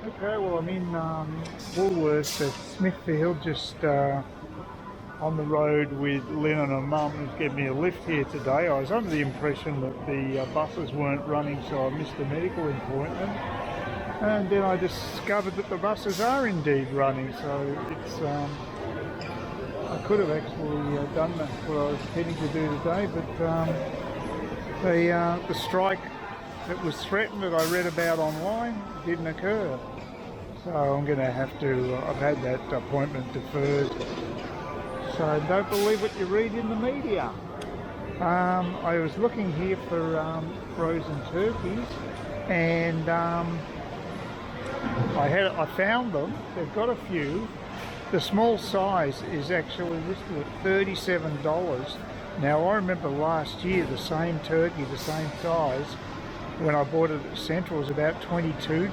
Okay, well, I'm in Woolworths at Smithfield, just on the road with Lynn and her mum, who's given me a lift here today. I was under the impression that the buses weren't running, so I missed the medical appointment. And then I discovered that the buses are indeed running, so I could have actually done that, what I was intending to do today, but the strike that was threatened that I read about online didn't occur. So I'm going to have to, I've had that appointment deferred. So don't believe what you read in the media. I was looking here for frozen turkeys, and I found them. They've got a few. The small size is actually listed at $37. Now I remember last year the same turkey, the same size, when I bought it at Central was about $22.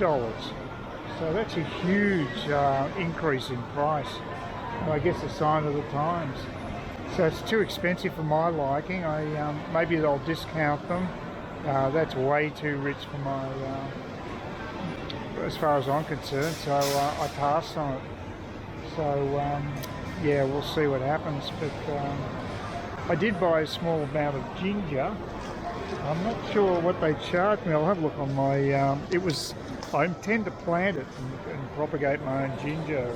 So that's a huge increase in price. And I guess a sign of the times. So it's too expensive for my liking. Maybe they'll discount them. That's way too rich for my, as far as I'm concerned. So I passed on it. So yeah, we'll see what happens. But I did buy a small amount of ginger. I'm not sure what they charged me. I'll have a look on my. I intend to plant it and propagate my own ginger.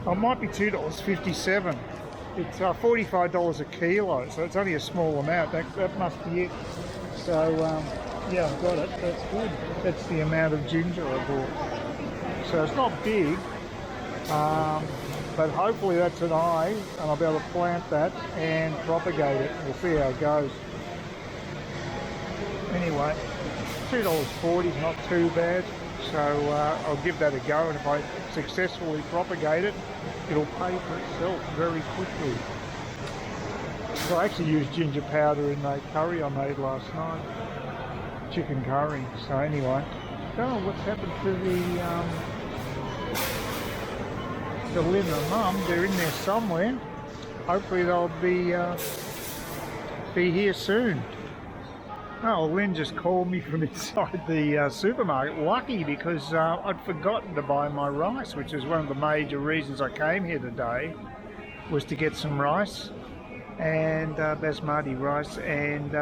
It might be $2.57. It's $45 a kilo, so it's only a small amount. That must be it. So yeah, I've got it. That's good. That's the amount of ginger I bought. So it's not big, but hopefully that's an eye, and I'll be able to plant that and propagate it. We'll see how it goes. Anyway, $2.40 is not too bad, so I'll give that a go, and if I successfully propagate it, it'll pay for itself very quickly. So I actually used ginger powder in the curry I made last night, chicken curry. So anyway, I don't know what's happened to the Lynn and Mum. They're in there somewhere. Hopefully they'll be here soon. Oh, Lynn just called me from inside the supermarket. Lucky, because I'd forgotten to buy my rice, which is one of the major reasons I came here today, was to get some rice and basmati rice. And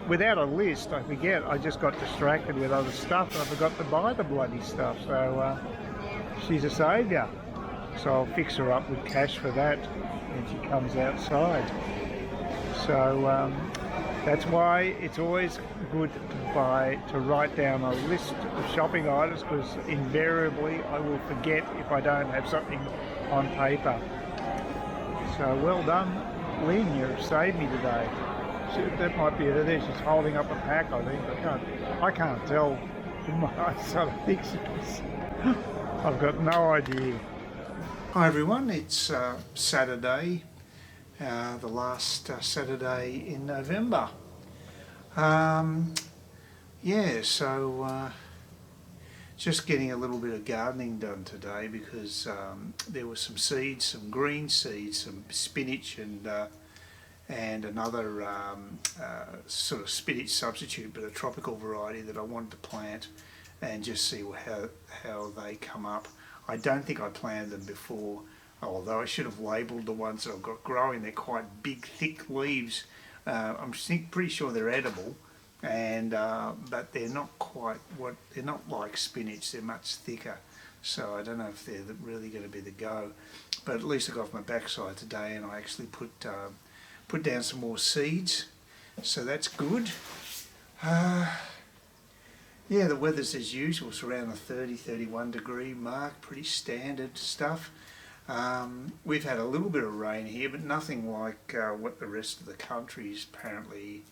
without a list, I forget. I just got distracted with other stuff, and I forgot to buy the bloody stuff. So she's a saviour. So I'll fix her up with cash for that when she comes outside. So that's why it's always good to write down a list of shopping items, because invariably I will forget if I don't have something on paper. So well done, Lynn, you've saved me today. That might be it there. She's holding up a pack, I think. I can't tell in my sort of pictures. I've got no idea. Hi everyone, it's Saturday. The last Saturday in November. Yeah, so just getting a little bit of gardening done today, because there were some seeds, some green seeds, some spinach and another sort of spinach substitute, but a tropical variety that I wanted to plant and just see how they come up. I don't think I planted them before, although I should have labelled the ones that I've got growing. They're quite big, thick leaves. I'm pretty sure they're edible, and but they're not they're not like spinach. They're much thicker, so I don't know if they're really going to be the go. But at least I got off my backside today, and I actually put down some more seeds, so that's good. Yeah, the weather's as usual. It's around the 30-31 degree mark, pretty standard stuff. We've had a little bit of rain here, but nothing like what the rest of the country's apparently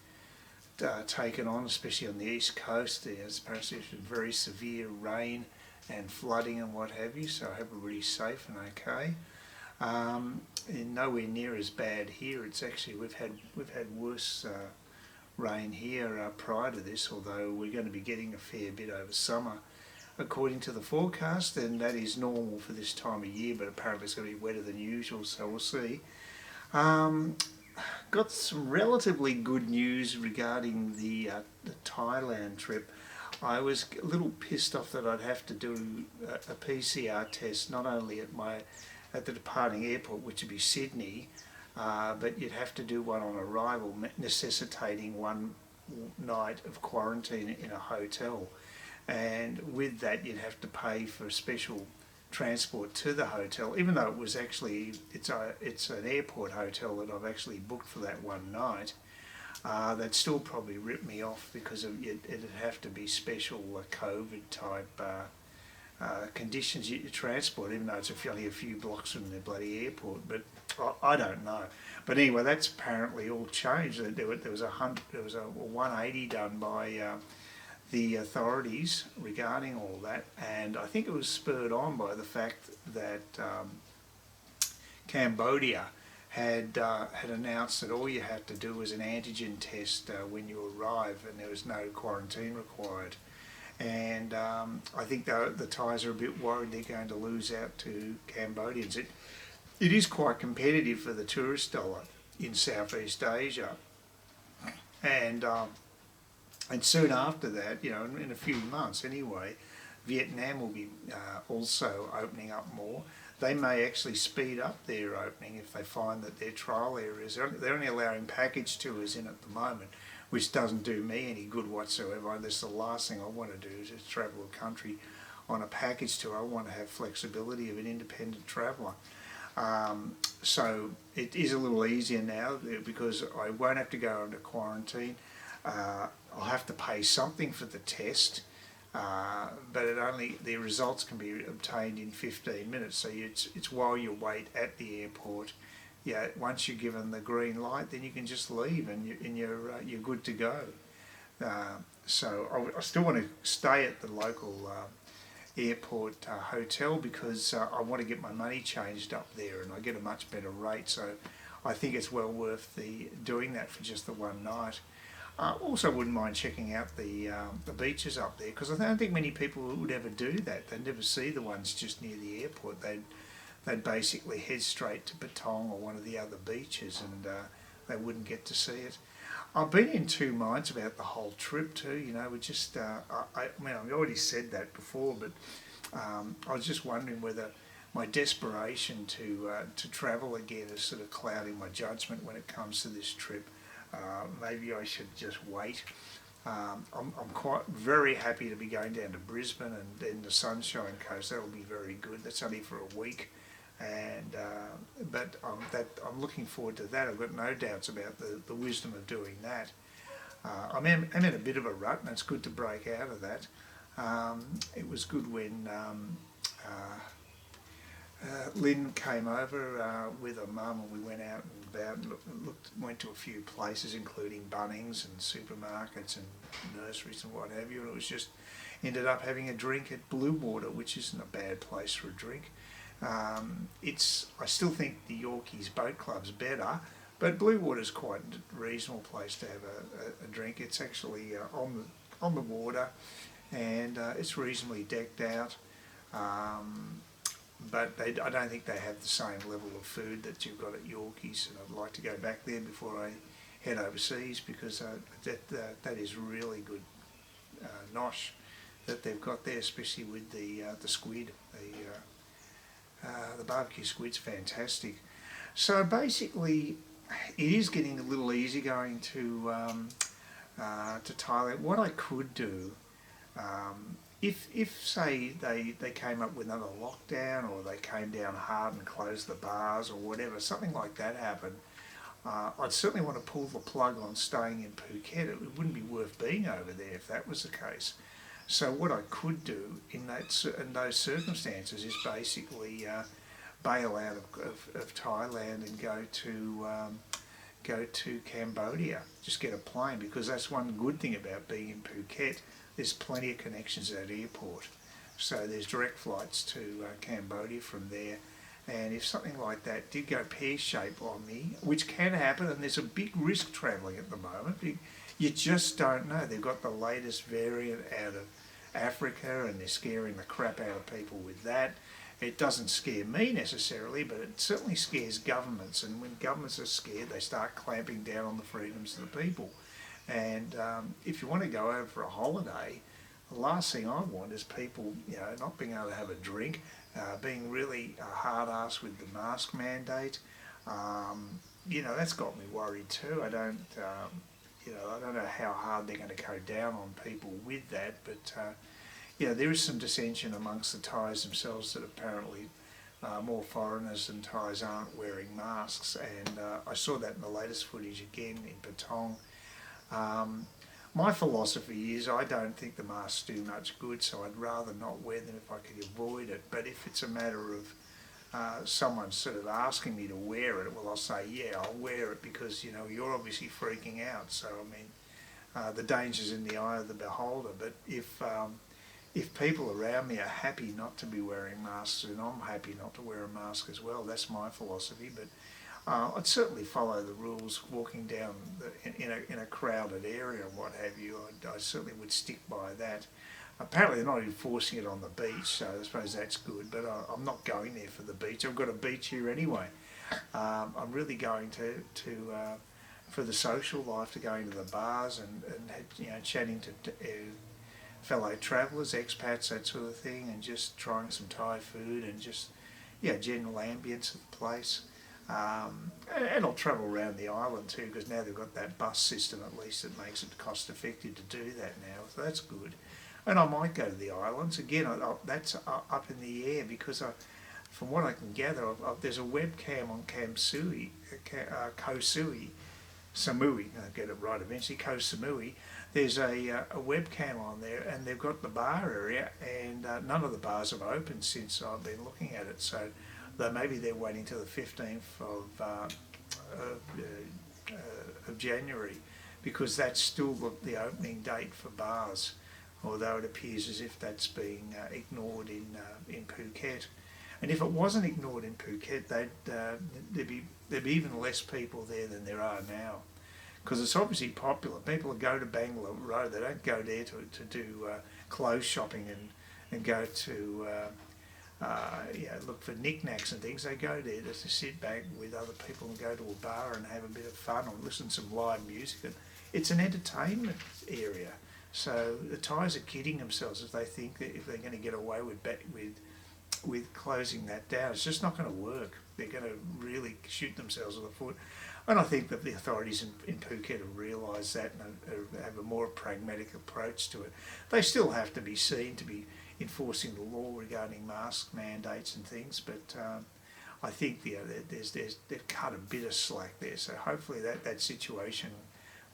taken on, especially on the east coast. There's apparently very severe rain and flooding and what have you, so I hope everybody's safe and okay. And nowhere near as bad here. It's actually we've had worse rain here prior to this, although we're going to be getting a fair bit over summer according to the forecast, and that is normal for this time of year, but apparently it's going to be wetter than usual, so we'll see. Got some relatively good news regarding the Thailand trip. I was a little pissed off that I'd have to do a PCR test not only at the departing airport, which would be Sydney, but you'd have to do one on arrival, necessitating one night of quarantine in a hotel. And with that, you'd have to pay for special transport to the hotel, even though it was actually, it's an airport hotel that I've actually booked for that one night. They'd still probably rip me off because it'd have to be special COVID type conditions you transport, even though it's only a few blocks from the bloody airport. But I don't know. But anyway, that's apparently all changed. There was a 180 done by the authorities regarding all that, and I think it was spurred on by the fact that Cambodia had announced that all you had to do was an antigen test when you arrive, and there was no quarantine required. And I think the Thais are a bit worried they're going to lose out to Cambodians. It is quite competitive for the tourist dollar in Southeast Asia, and soon after that, in a few months anyway, Vietnam will be also opening up more. They may actually speed up their opening if they find that their trial areas, they're only allowing package tours in at the moment, which doesn't do me any good whatsoever. That's the last thing I want to do, is just travel a country on a package tour. I want to have flexibility of an independent traveller. So it is a little easier now because I won't have to go into quarantine. I'll have to pay something for the test, but the results can be obtained in 15 minutes. So it's while you wait at the airport. Yeah, once you're given the green light, then you can just leave and you're good to go. So I still want to stay at the local airport hotel because I want to get my money changed up there, and I get a much better rate. So I think it's well worth doing that for just the one night. Also wouldn't mind checking out the beaches up there, because I don't think many people would ever do that. They'd never see the ones just near the airport. They'd basically head straight to Patong or one of the other beaches, and they wouldn't get to see it. I've been in two minds about the whole trip too. We just, I've already said that before, but I was just wondering whether my desperation to travel again is sort of clouding my judgment when it comes to this trip. Maybe I should just wait. I'm quite very happy to be going down to Brisbane and then the Sunshine Coast. That will be very good. That's only for a week, and but I'm looking forward to that. I've got no doubts about the wisdom of doing that. I'm in a bit of a rut, and it's good to break out of that. It was good when Lynn came over with her mum, and we went out and went to a few places, including Bunnings and supermarkets and nurseries and what have you. And it was just ended up having a drink at Blue Water, which isn't a bad place for a drink. I still think the Yorkeys Boat Club's better, but Blue Water's quite a reasonable place to have a drink. It's actually on the water, and it's reasonably decked out. But I don't think they have the same level of food that you've got at Yorkeys, and I'd like to go back there before I head overseas, because that is really good nosh that they've got there, especially with the squid. The barbecue squid's fantastic. So basically, it is getting a little easy going to Thailand. What I could do, if say they came up with another lockdown, or they came down hard and closed the bars or whatever, something like that happened, I'd certainly want to pull the plug on staying in Phuket. It wouldn't be worth being over there if that was the case. So what I could do in those circumstances is basically bail out of Thailand and go to Cambodia. Just get a plane, because that's one good thing about being in Phuket. There's plenty of connections at the airport, so there's direct flights to Cambodia from there. And if something like that did go pear-shaped on me, which can happen, and there's a big risk travelling at the moment, you just don't know. They've got the latest variant out of Africa, and they're scaring the crap out of people with that. It doesn't scare me necessarily, but it certainly scares governments, and when governments are scared, they start clamping down on the freedoms of the people. And if you want to go over for a holiday, the last thing I want is people, not being able to have a drink, being really hard-ass with the mask mandate. That's got me worried too. I don't know how hard they're going to go down on people with that, but there is some dissension amongst the Thais themselves that apparently more foreigners than Thais aren't wearing masks, and I saw that in the latest footage again in Patong. My philosophy is I don't think the masks do much good, so I'd rather not wear them if I could avoid it. But if it's a matter of someone sort of asking me to wear it, well, I'll say, yeah, I'll wear it because, you're obviously freaking out. So, I mean, the danger's in the eye of the beholder. But if people around me are happy not to be wearing masks, then I'm happy not to wear a mask as well. That's my philosophy. But I'd certainly follow the rules walking down in a crowded area and what have you. I certainly would stick by that. Apparently they're not enforcing it on the beach, so I suppose that's good, but I'm not going there for the beach. I've got a beach here anyway. I'm really going to for the social life, to going to the bars and chatting to fellow travellers, expats, that sort of thing, and just trying some Thai food and just general ambience of the place. And I'll travel around the island too, because now they've got that bus system at least that makes it cost effective to do that now, so that's good. And I might go to the islands again. That's up in the air because from what I can gather, there's a webcam on Koh Samui. I'll get it right eventually. Koh Samui. There's a webcam on there, and they've got the bar area, and none of the bars have opened since I've been looking at it. So, though maybe they're waiting till the 15th of January, because that's still the opening date for bars. Although it appears as if that's being ignored in Phuket. And if it wasn't ignored in Phuket, there'd be even less people there than there are now. Because it's obviously popular. People go to Bangalore, they don't go there to do clothes shopping and go to look for knickknacks and things. They go there just to sit back with other people and go to a bar and have a bit of fun or listen to some live music. And it's an entertainment area. So the Thais are kidding themselves if they think that if they're going to get away with closing that down. It's just not going to work. They're going to really shoot themselves in the foot. And I think that the authorities in Phuket have realised that and have a more pragmatic approach to it. They still have to be seen to be enforcing the law regarding mask mandates and things, but I think they've cut a bit of slack there. So hopefully that situation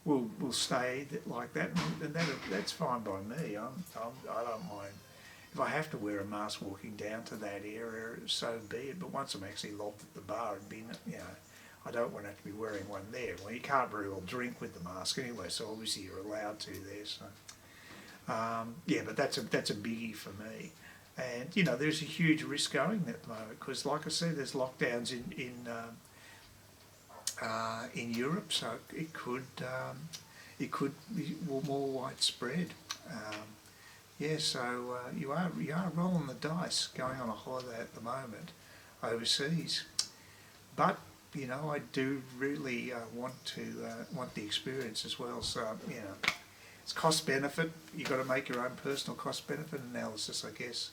will stay like that, and that's fine by me. I don't mind. If I have to wear a mask walking down to that area, so be it. But once I'm actually locked at the bar and been, I don't want to have to be wearing one there. Well, you can't very well drink with the mask anyway, so obviously you're allowed to there. So, but that's a biggie for me. And there's a huge risk going at the moment because, like I said, there's lockdowns in Europe, so it could be more widespread. So you are rolling the dice going on a holiday at the moment overseas, but I do really want the experience as well. So it's cost benefit. You've got to make your own personal cost benefit analysis, I guess.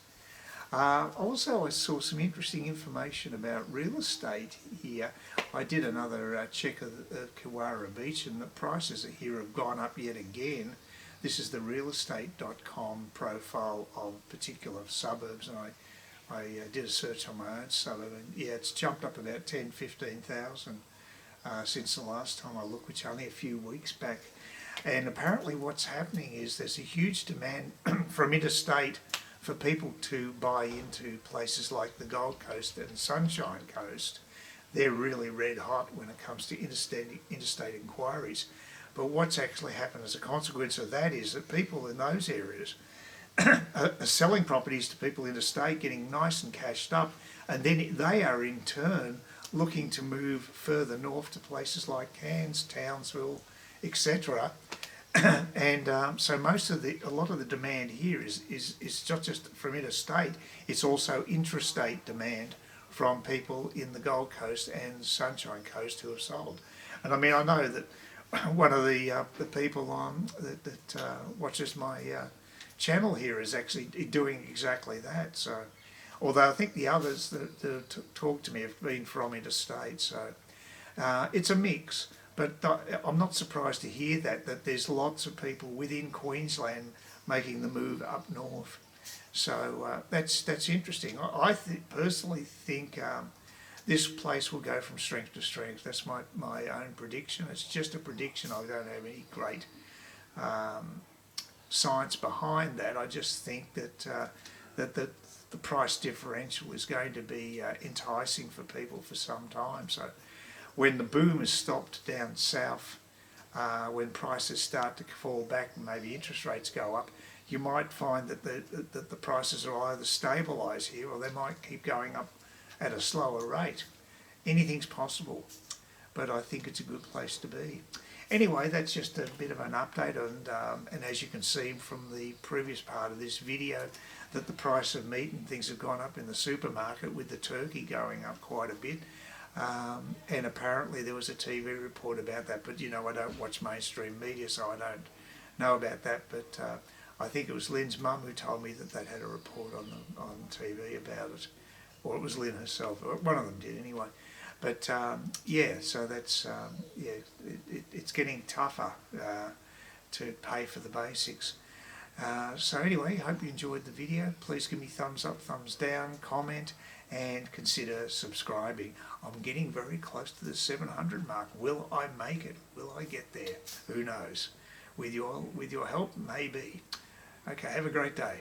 Also, I saw some interesting information about real estate here. I did another check of Kiwara Beach, and the prices here have gone up yet again. This is the realestate.com profile of particular suburbs, and I did a search on my own suburb, and it's jumped up about 10,000-15,000 since the last time I looked, which only a few weeks back. And apparently what's happening is there's a huge demand from interstate for people to buy into places like the Gold Coast and Sunshine Coast. They're really red hot when it comes to interstate inquiries. But what's actually happened as a consequence of that is that people in those areas are selling properties to people interstate, getting nice and cashed up, and then they are in turn looking to move further north to places like Cairns, Townsville, etc. And so a lot of the demand here is not just from interstate, it's also intrastate demand from people in the Gold Coast and Sunshine Coast who have sold. And I mean, I know that one of the people that watches my channel here is actually doing exactly that. So, although I think the others that talk to me have been from interstate, so it's a mix. But I'm not surprised to hear that there's lots of people within Queensland making the move up north. So that's interesting. I personally think this place will go from strength to strength. That's my own prediction. It's just a prediction. I don't have any great science behind that. I just think that the price differential is going to be enticing for people for some time. So when the boom has stopped down south, when prices start to fall back and maybe interest rates go up, you might find that the prices will either stabilise here or they might keep going up at a slower rate. Anything's possible, but I think it's a good place to be. Anyway, that's just a bit of an update, and as you can see from the previous part of this video, that the price of meat and things have gone up in the supermarket, with the turkey going up quite a bit. And apparently there was a TV report about that, but you know, I don't watch mainstream media, so I don't know about that. But I think it was Lynn's mum who told me that they'd had a report on TV about it, or it was Lynn herself. One of them did anyway. But yeah, so that's it's getting tougher to pay for the basics. So anyway, hope you enjoyed the video. Please give me thumbs up, thumbs down, comment, and consider subscribing. I'm getting very close to the 700 mark. Will I make it? Will I get there? Who knows? With your help, maybe. Okay, have a great day.